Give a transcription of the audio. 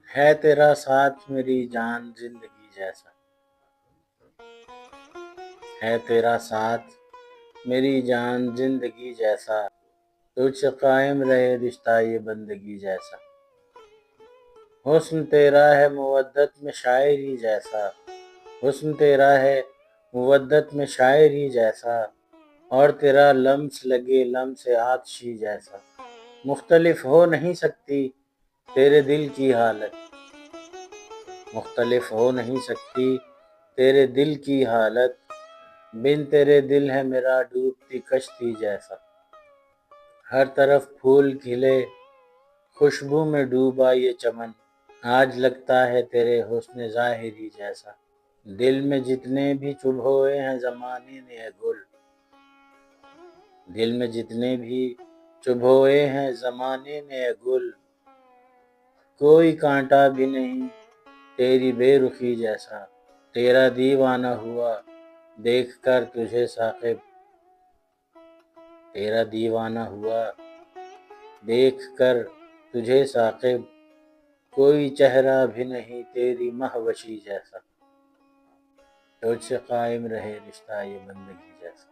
ہے تیرا ساتھ میری جان زندگی جیسا، ہے تیرا ساتھ میری جان زندگی جیسا، تجھ سے قائم رہے رشتہ یہ بندگی جیسا، حسن تیرا ہے مودت میں شاعری جیسا، حسن تیرا ہے مودت میں شاعری جیسا، اور تیرا لمس لگے لمس آتشی جیسا، مختلف ہو نہیں سکتی تیرے دل کی حالت، مختلف ہو نہیں سکتی تیرے دل کی حالت، بن تیرے دل ہے میرا ڈوبتی کشتی جیسا، ہر طرف پھول کھلے خوشبو میں ڈوبا یہ چمن، آج لگتا ہے تیرے حسن ظاہری جیسا، دل میں جتنے بھی چبھوئے ہیں زمانے نے اے گل، دل میں جتنے بھی چبھوئے ہیں زمانے نے اے گل، کوئی کانٹا بھی نہیں تیری بے رخی جیسا، تیرا دیوانہ ہوا دیکھ کر تجھے ثاقب، تیرا دیوانہ ہوا دیکھ کر تجھے ثاقب، کوئی چہرہ بھی نہیں تیری مہوشی جیسا، تجھ سے قائم رہے رشتہ یہ بندگی جیسا۔